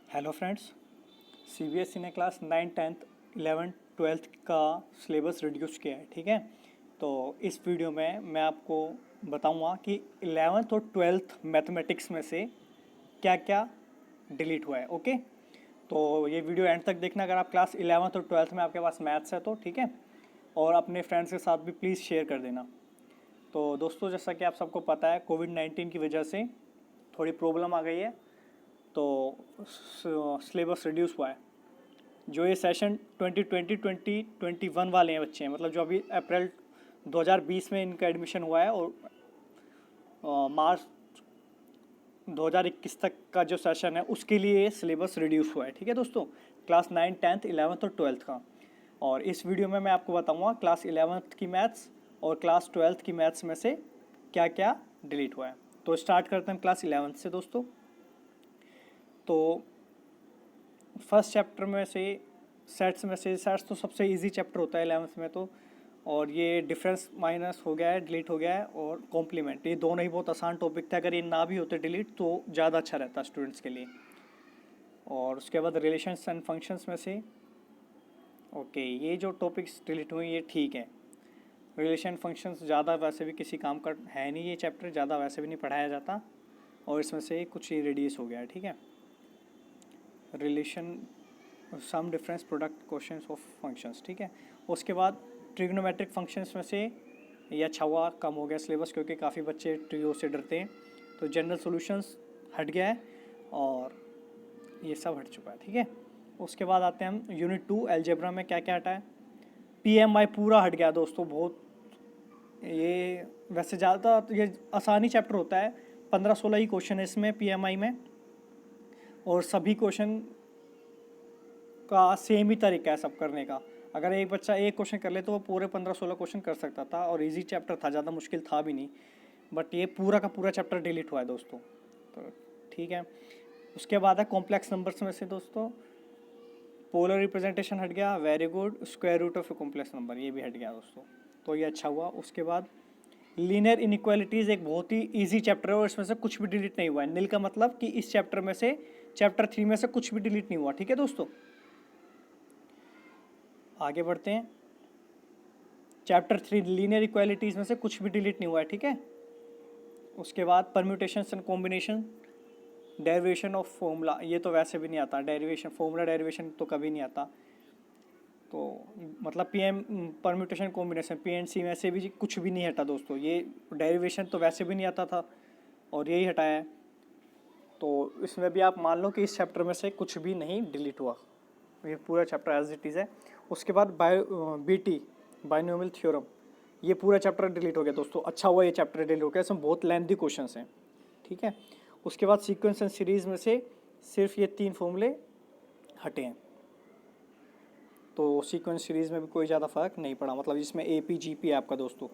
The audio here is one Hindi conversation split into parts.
हेलो फ्रेंड्स, सीबीएसई ने क्लास 9, 10th, 11th, 12th का सिलेबस रिड्यूस किया है। ठीक है, तो इस वीडियो में मैं आपको बताऊंगा कि 11th और 12th मैथमेटिक्स में से क्या क्या डिलीट हुआ है। ओके, तो ये वीडियो एंड तक देखना अगर आप क्लास 11th और 12th में आपके पास मैथ्स है तो। ठीक है, और अपने फ्रेंड्स के साथ भी प्लीज़ शेयर कर देना। तो दोस्तों, जैसा कि आप सबको पता है, कोविड-19 की वजह से थोड़ी प्रॉब्लम आ गई है, तो सिलेबस रिड्यूस हुआ है। जो ये सेशन 2020-2021 वाले हैं बच्चे हैं, मतलब जो अभी अप्रैल 2020 में इनका एडमिशन हुआ है, और मार्च 2021 तक का जो सेशन है उसके लिए ये सिलेबस रिड्यूस हुआ है। ठीक है दोस्तों, क्लास 9, 10th, 11th और 12th का। और इस वीडियो में मैं आपको बताऊंगा क्लास 11th की मैथ्स और क्लास 12th की मैथ्स में से क्या क्या डिलीट हुआ है। तो स्टार्ट करते हैं क्लास 11th से दोस्तों। तो फर्स्ट चैप्टर में से सेट्स तो सबसे इजी चैप्टर होता है 11th में तो, और ये डिफरेंस माइनस हो गया है, डिलीट हो गया है, और कॉम्प्लीमेंट, ये दोनों ही बहुत आसान टॉपिक थे। अगर ये ना भी होते डिलीट तो ज़्यादा अच्छा रहता स्टूडेंट्स के लिए। और उसके बाद रिलेशंस एंड फंक्शंस में से ओके, ये जो टॉपिक्स डिलीट हुए ये ठीक है। रिलेशन फंक्शंस ज़्यादा वैसे भी किसी काम का है नहीं, ये चैप्टर ज़्यादा वैसे भी नहीं पढ़ाया जाता, और इसमें से कुछ ये रिड्यूस हो गया है। ठीक है, relation sum difference product questions of functions. ठीक है, उसके बाद ट्रिग्नोमेट्रिक फंक्शंस में से ये अच्छा हुआ, कम हो गया सिलेबस, क्योंकि काफ़ी बच्चे ट्रिगो से डरते हैं। तो जनरल सॉल्यूशंस हट गया है और ये सब हट चुका है। ठीक है, उसके बाद आते हैं हम यूनिट 2 अलजेब्रा में क्या क्या हटा है। पीएमआई पूरा हट गया दोस्तों, बहुत ये वैसे ज़्यादा तो ये आसानी चैप्टर होता है, 15-16 ही क्वेश्चन है इसमें पीएमआई में, और सभी क्वेश्चन का सेम ही तरीका है सब करने का। अगर एक बच्चा एक क्वेश्चन कर ले तो वो पूरे 15-16 क्वेश्चन कर सकता था, और इजी चैप्टर था, ज़्यादा मुश्किल था भी नहीं। बट ये पूरा का पूरा चैप्टर डिलीट हुआ है दोस्तों, तो ठीक है। उसके बाद है कॉम्प्लेक्स नंबर्स में से दोस्तों, पोलर रिप्रेजेंटेशन हट गया, very good. Square root of a complex number ये भी हट गया दोस्तों, तो ये अच्छा हुआ। उसके बाद लीनियर इनइक्वालिटीज़ एक बहुत ही ईजी चैप्टर है, और इसमें से कुछ भी डिलीट नहीं हुआ है। नील का मतलब कि इस चैप्टर में से, चैप्टर 3 में से कुछ भी डिलीट नहीं हुआ। ठीक है दोस्तों, आगे बढ़ते हैं। चैप्टर 3 लीनियर इक्वालिटीज़ में से कुछ भी डिलीट नहीं हुआ है। ठीक है, उसके बाद permutation and combination, derivation of formula, ये तो वैसे भी नहीं आता, डेरिवेशन फॉर्मूला डेरिवेशन तो कभी नहीं आता। तो मतलब पीएम परम्यूटेशन कॉम्बिनेशन पीएनसी में से भी कुछ भी नहीं हटा दोस्तों, ये डेरिवेशन तो वैसे भी नहीं आता था और यही हटाया है। तो इसमें भी आप मान लो कि इस चैप्टर में से कुछ भी नहीं डिलीट हुआ, ये पूरा चैप्टर एज इट इज़ है। उसके बाद बीटी बाइनोमियल थ्योरम, ये पूरा चैप्टर डिलीट हो गया दोस्तों। अच्छा हुआ ये चैप्टर डिलीट हो गया, इसमें बहुत लेंथी क्वेश्चंस हैं। ठीक है, उसके बाद सीक्वेंस एंड सीरीज में से सिर्फ ये 3 फॉर्मूले हटे हैं, तो सीक्वेंस सीरीज में भी कोई ज़्यादा फर्क नहीं पड़ा, मतलब इसमें AP GP है आपका दोस्तों।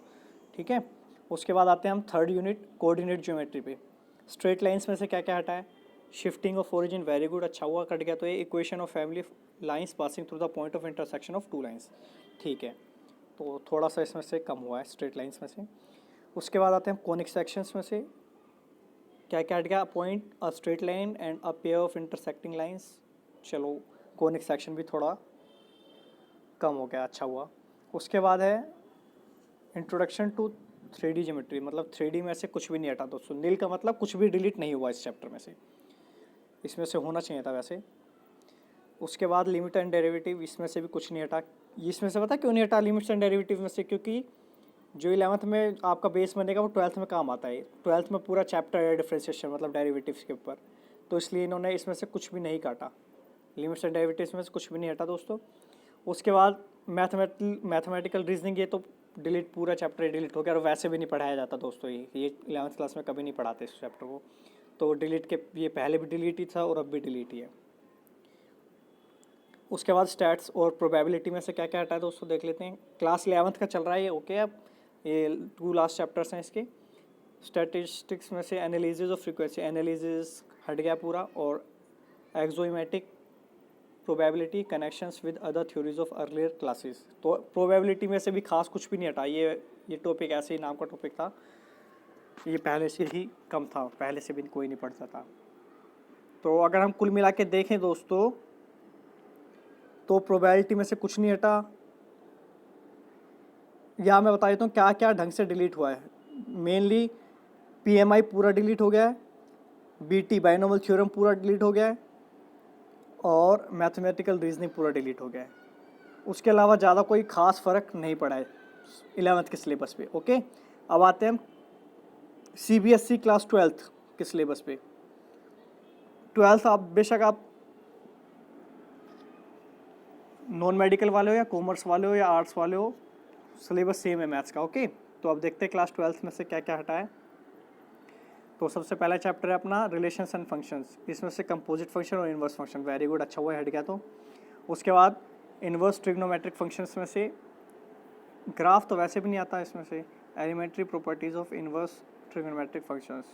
ठीक है, उसके बाद आते हैं हम थर्ड यूनिट कोऑर्डिनेट ज्योमेट्री पे। स्ट्रेट लाइंस में से क्या क्या हटा है। Shifting of origin, very good, अच्छा हुआ, कट गया। तो ये equation of family lines passing through the point of intersection of 2 lines. ठीक है, तो थोड़ा सा इसमें से कम हुआ है स्ट्रेट लाइंस में से। उसके बाद आते हैं कॉनिक सेक्शंस में से क्या क्या हट गया। Point a straight line and a pair of intersecting lines, चलो कॉनिक सेक्शन भी थोड़ा कम हो गया, अच्छा हुआ। उसके बाद है इंट्रोडक्शन टू 3D ज्योमेट्री, मतलब 3D में से कुछ भी नहीं हटा दोस्तों। नील का मतलब कुछ भी डिलीट नहीं हुआ इस चैप्टर में से, इसमें से होना चाहिए था वैसे। उसके बाद लिमिट एंड डेरिवेटिव, इसमें से भी कुछ नहीं हटा। इसमें से पता क्यों नहीं हटा लिमिट्स एंड डेरिवेटिव में से, क्योंकि जो 11th में आपका बेस बनेगा वो 12th में काम आता है। 12th में पूरा चैप्टर है डिफ्रेंशिएशन मतलब डेरिवेटिव्स के ऊपर, तो इसलिए इन्होंने इसमें से कुछ भी नहीं काटा। लिमिट्स एंड डेरिवेटिव्स में से कुछ भी नहीं हटा दोस्तों। उसके बाद मैथमेटिकल रीजनिंग, ये तो डिलीट, पूरा चैप्टर डिलीट हो गया, और वैसे भी नहीं पढ़ाया जाता दोस्तों, ये 11th क्लास में कभी नहीं पढ़ाते इस चैप्टर को, तो डिलीट के, ये पहले भी डिलीट ही था और अब भी डिलीट ही है। उसके बाद स्टैट्स और प्रोबेबिलिटी में से क्या क्या हटा है दोस्तों देख लेते हैं। क्लास 11th का चल रहा है ये, ओके। अब ये 2 लास्ट चैप्टर्स हैं इसके। स्टैटिस्टिक्स में से एनालिसिस ऑफ फ्रीक्वेंसी, एनालिसिस हट गया पूरा, और axiomatic probability connections with other theories of earlier classes. तो प्रोबेबिलिटी में से भी खास कुछ भी नहीं हटा, ये टॉपिक ऐसे ही नाम का टॉपिक था, ये पहले से ही कम था, पहले से भी कोई नहीं पढ़ता था। तो अगर हम कुल मिला के देखें दोस्तों तो प्रोबेबिलिटी में से कुछ नहीं हटा, या मैं बता देता हूँ क्या क्या ढंग से डिलीट हुआ है। मेनली PMI पूरा डिलीट हो गया है, BT बाइनोमियल थ्योरम पूरा डिलीट हो गया है, और मैथमेटिकल रीजनिंग पूरा डिलीट हो गया है। उसके अलावा ज़्यादा कोई ख़ास फ़र्क नहीं पड़ा है 11th के सिलेबस पे। ओके, अब आते हैं हम CBSE क्लास 12th के सिलेबस पे। 12th आप बेशक आप नॉन मेडिकल वाले हो या कॉमर्स वाले हो या आर्ट्स वाले हो, सिलेबस सेम है मैथ्स का। ओके, तो अब देखते हैं क्लास 12th में से क्या क्या हटा है। तो सबसे पहला चैप्टर है अपना रिलेशंस एंड फंक्शंस, इसमें से कंपोजिट फंक्शन और इन्वर्स फंक्शन। वेरी गुड, अच्छा हुआ हट गया। तो उसके बाद इन्वर्स ट्रिग्नोमेट्रिक फंक्शंस में से ग्राफ तो वैसे भी नहीं आता इसमें से, elementary properties of inverse trigonometric functions,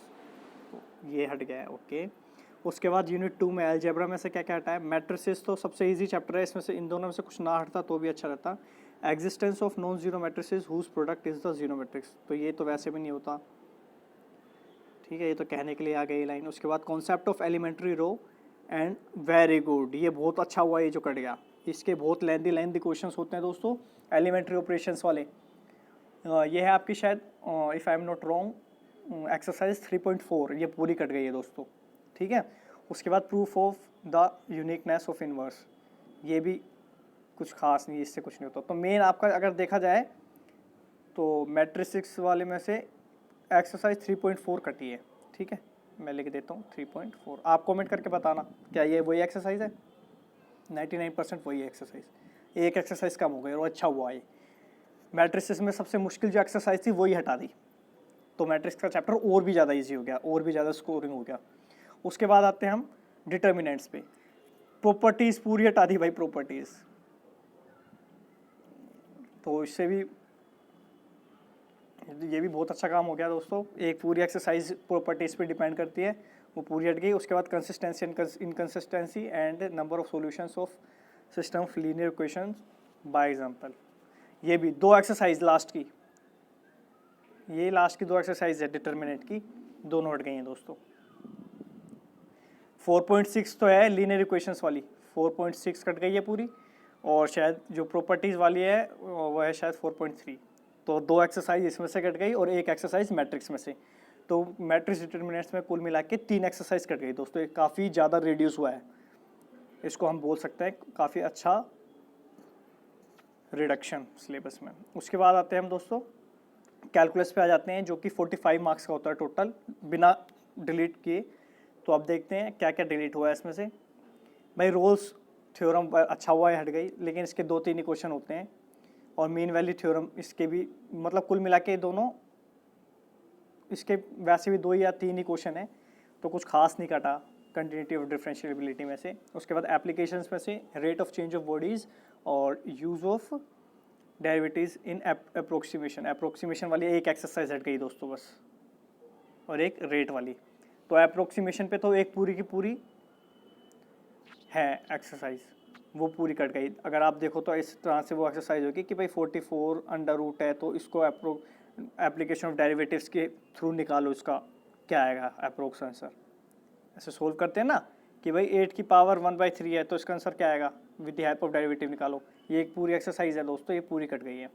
ये हट गया है। ओके, उसके बाद यूनिट 2 में अलजेब्रा में से क्या क्या हटा है। मैट्रिसेस तो सबसे इजी चैप्टर है, इसमें से इन दोनों में से कुछ ना हटता तो भी अच्छा रहता। Existence of non zero matrices whose product is the zero matrix, तो ये तो वैसे भी नहीं होता, ठीक है, ये तो कहने के लिए आ गई लाइन। उसके बाद concept of elementary row and very good, ये बहुत अच्छा हुआ ये जो कट गया। इसके बहुत लेंदी क्वेश्चंस होते हैं दोस्तों एलिमेंट्री ऑपरेशंस वाले। ये है आपकी शायद if I am not wrong exercise 3.4, ये पूरी कट गई है दोस्तों, ठीक है। उसके बाद proof of the uniqueness of inverse, ये भी कुछ खास नहीं, इससे कुछ नहीं होता। तो मेन आपका अगर देखा जाए तो मैट्रिक्स वाले में से एक्सरसाइज 3.4 कटी है, ठीक है, मैं लिख देता हूँ 3.4। आप कमेंट करके बताना क्या ये वही एक्सरसाइज है। 99% वही एक्सरसाइज, एक एक्सरसाइज कम हो गई और अच्छा हुआ ये। मैट्रिक्स में सबसे मुश्किल जो एक्सरसाइज थी वही हटा दी, तो मैट्रिक्स का चैप्टर और भी ज़्यादा ईजी हो गया, और भी ज़्यादा स्कोरिंग हो गया। उसके बाद आते हैं हम डिटर्मिनेंट्स पे। प्रॉपर्टीज़ पूरी हटा दी भाई, प्रॉपर्टीज़ तो इससे भी ये भी बहुत अच्छा काम हो गया दोस्तों। एक पूरी एक्सरसाइज प्रॉपर्टीज़ पे डिपेंड करती है, वो पूरी हट गई। उसके बाद consistency inconsistency and number of solutions of system of linear equations by example, ये भी 2 एक्सरसाइज लास्ट की, ये लास्ट की 2 एक्सरसाइज है डिटर्मिनेंट की, दोनों हट गई हैं दोस्तों। 4.6 तो है लीनियर इक्वेशंस वाली, 4.6 कट गई है पूरी, और शायद जो प्रॉपर्टीज़ वाली है वो है शायद 4.3, तो 2 एक्सरसाइज इसमें से कट गई और एक एक्सरसाइज मैट्रिक्स में से। तो मैट्रिक्स डिटर्मिनेंट्स में कुल मिला के 3 एक्सरसाइज कट गई दोस्तों, ये काफ़ी ज़्यादा रिड्यूस हुआ है, इसको हम बोल सकते हैं काफ़ी अच्छा रिडक्शन सिलेबस में। उसके बाद आते हैं हम दोस्तों कैलकुलस पे आ जाते हैं, जो कि 45 मार्क्स का होता है टोटल बिना डिलीट किए। तो अब देखते हैं क्या क्या डिलीट हुआ है इसमें से। भाई रोल्स थ्योरम अच्छा हुआ है, हट गई, लेकिन इसके 2-3 ही क्वेश्चन होते हैं, और मीन वैल्यू थ्योरम इसके भी मतलब कुल मिला के दोनों इसके वैसे भी 2 या 3 ही क्वेश्चन है, तो कुछ खास नहीं काटा कंटिन्यूटी ऑफ डिफरेंशिएबिलिटी में से। उसके बाद एप्लीकेशंस में से rate of change of bodies और use of derivatives in approximation वाली एक एक्सरसाइज हट गई दोस्तों बस, और एक रेट वाली। तो अप्रोक्सीमेशन पे तो एक पूरी की पूरी है एक्सरसाइज, वो पूरी कट गई। अगर आप देखो तो इस तरह से वो एक्सरसाइज होगी कि भाई 44 अंडर रूट है, तो इसको एप्लीकेशन ऑफ डेरिवेटिव्स के थ्रू निकालो, इसका क्या आएगा अप्रोक्स आंसर। ऐसे सोल्व करते हैं ना कि भाई 8 की पावर 1/3 है, तो इसका आंसर क्या आएगा, with the help of derivative निकालो। ये एक पूरी एक्सरसाइज है दोस्तों, ये पूरी कट गई है।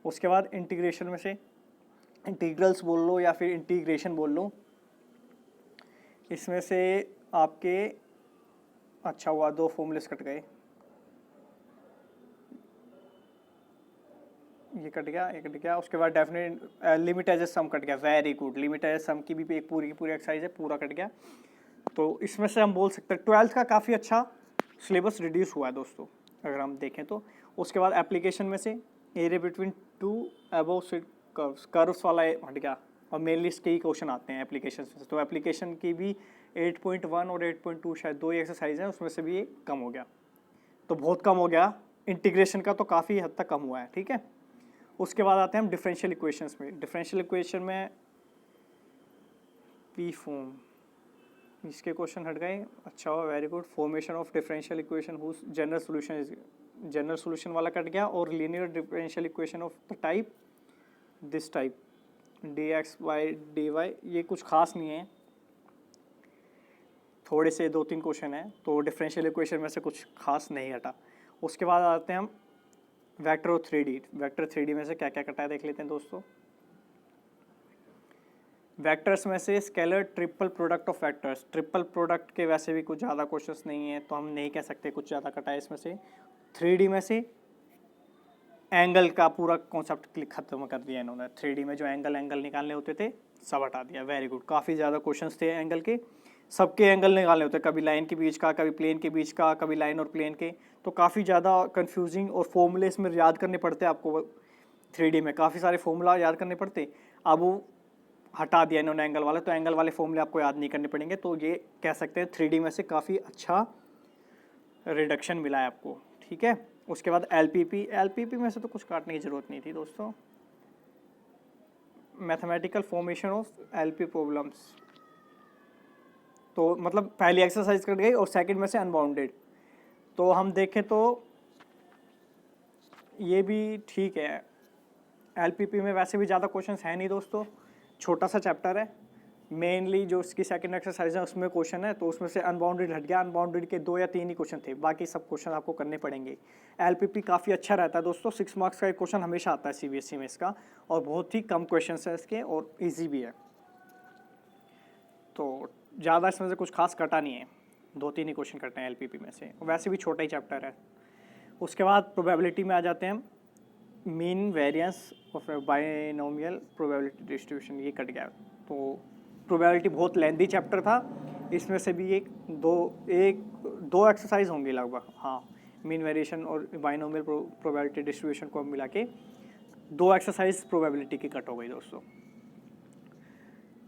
उसके बाद इंटीग्रेशन में से इंटीग्रल्स बोल लो या फिर इंटीग्रेशन बोल लो, इसमें से आपके अच्छा हुआ 2 फॉर्मूलेस कट गए, ये कट गया, ये कट गया। उसके बाद definite limit as a sum cut गया, very good, limit as a sum की भी एक पूरी की पूरी एक्सरसाइज है, पूरा कट गया। तो इसमें से हम बोल सकते हैं 12th का काफ़ी अच्छा सिलेबस रिड्यूस हुआ है दोस्तों, अगर हम देखें तो। उसके बाद एप्लीकेशन में से एरिया बिटवीन 2 अबव कर्व्स वाला हट गया, और मेनली इसके ही क्वेश्चन आते हैं एप्लीकेशन से। तो एप्लीकेशन की भी 8.1 और 8.2 शायद 2 ही एक्सरसाइज हैं, उसमें से भी ये कम हो गया, तो बहुत कम हो गया। इंटीग्रेशन का तो काफ़ी हद तक कम हुआ है, ठीक है। उसके बाद आते हैं हम डिफरेंशियल इक्वेशंस में। डिफरेंशियल इक्वेशन में पी फॉर्म, इसके क्वेश्चन हट गए, अच्छा हुआ, very good. Formation of differential equation whose general solution is, general solution वाला कट गया। और linear differential equation of the type this type dx by dy, ये कुछ खास नहीं है, थोड़े से 2-3 क्वेश्चन हैं, तो डिफरेंशियल इक्वेशन में से कुछ खास नहीं हटा। उसके बाद आते हैं हम वेक्टर और 3D। वेक्टर 3D में से क्या क्या कटा है देख लेते हैं दोस्तों। वेक्टर्स में से scalar triple product of vectors, triple product के वैसे भी कुछ ज़्यादा क्वेश्चंस नहीं है, तो हम नहीं कह सकते कुछ ज़्यादा कटा है इसमें से। 3D में से एंगल का पूरा कॉन्सेप्ट खत्म कर दिया इन्होंने। 3D में जो एंगल निकालने होते थे सब हटा दिया। वेरी गुड, काफ़ी ज़्यादा क्वेश्चंस थे एंगल के, सबके एंगल निकालने होते, कभी लाइन के बीच का, कभी प्लेन के बीच का, कभी लाइन और प्लेन के, तो काफ़ी ज़्यादा कंफ्यूजिंग और फॉर्मूले इसमें याद करने पड़ते आपको। 3D में काफ़ी सारे फॉर्मूला याद करने पड़ते, अब वो हटा दिया इन्होंने एंगल वाले, तो एंगल वाले फॉर्मूले आपको याद नहीं करने पड़ेंगे। तो ये कह सकते हैं 3D में से काफ़ी अच्छा रिडक्शन मिला है आपको, ठीक है। उसके बाद एलपीपी में से तो कुछ काटने की ज़रूरत नहीं थी दोस्तों। Mathematical formation of LP problems, तो मतलब पहली एक्सरसाइज कट गई और सेकंड में से अनबाउंडेड। तो हम देखें तो ये भी ठीक है। एलपीपी में वैसे भी ज़्यादा क्वेश्चंस है नहीं दोस्तों, छोटा सा चैप्टर है। मेनली जो उसकी सेकंड एक्सरसाइज है उसमें क्वेश्चन है, तो उसमें से अनबाउंडेड हट गया। अनबाउंडेड के 2 या 3 ही क्वेश्चन थे, बाकी सब क्वेश्चन आपको करने पड़ेंगे। एलपीपी काफ़ी अच्छा रहता है दोस्तों, 6 मार्क्स का एक क्वेश्चन हमेशा आता है सीबीएसई में इसका, और बहुत ही कम क्वेश्चन है इसके और ईजी भी है। तो ज़्यादा इसमें से कुछ खास कटा नहीं है, 2-3 ही क्वेश्चन कटे हैं एलपीपी में से, वैसे भी छोटा ही चैप्टर है। उसके बाद प्रोबेबिलिटी में आ जाते हैं हम। Mean variance of binomial probability distribution, ये कट गया। तो प्रोबेबिलिटी बहुत लेंदी चैप्टर था, इसमें से भी दो एक्सरसाइज होंगी लगभग, हाँ। मीन वेरिएशन और बाइनोमियल प्रोबेबिलिटी डिस्ट्रीब्यूशन को मिला के 2 एक्सरसाइज प्रोबेबिलिटी की कट हो गई दोस्तों।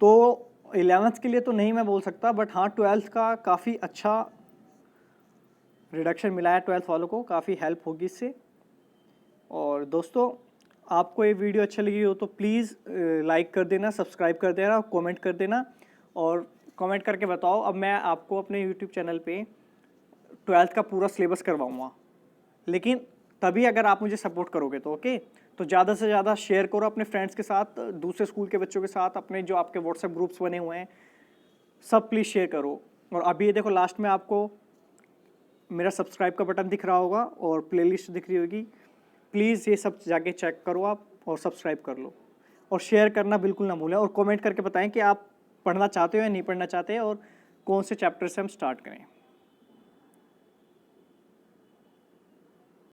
तो 11th के लिए तो नहीं मैं बोल सकता, बट हाँ 12th का काफ़ी अच्छा रिडक्शन मिला है, 12th वालों को काफ़ी हेल्प होगी इससे। और दोस्तों आपको ये वीडियो अच्छा लगी हो तो प्लीज़ लाइक कर देना, सब्सक्राइब कर देना, कमेंट कर देना, और कमेंट करके बताओ। अब मैं आपको अपने यूट्यूब चैनल पे 12th का पूरा सिलेबस करवाऊँगा, लेकिन तभी अगर आप मुझे सपोर्ट करोगे तो, ओके। तो ज़्यादा से ज़्यादा शेयर करो अपने फ्रेंड्स के साथ, दूसरे स्कूल के बच्चों के साथ, अपने जो आपके व्हाट्सएप ग्रुप्स बने हुए हैं सब प्लीज़ शेयर करो। और अभी ये देखो लास्ट में आपको मेरा सब्सक्राइब का बटन दिख रहा होगा और प्लेलिस्ट दिख रही होगी, प्लीज़ ये सब जाके चेक करो आप और सब्सक्राइब कर लो, और शेयर करना बिल्कुल ना भूलें, और कमेंट करके बताएं कि आप पढ़ना चाहते हो या नहीं पढ़ना चाहते, और कौन से चैप्टर से हम स्टार्ट करें।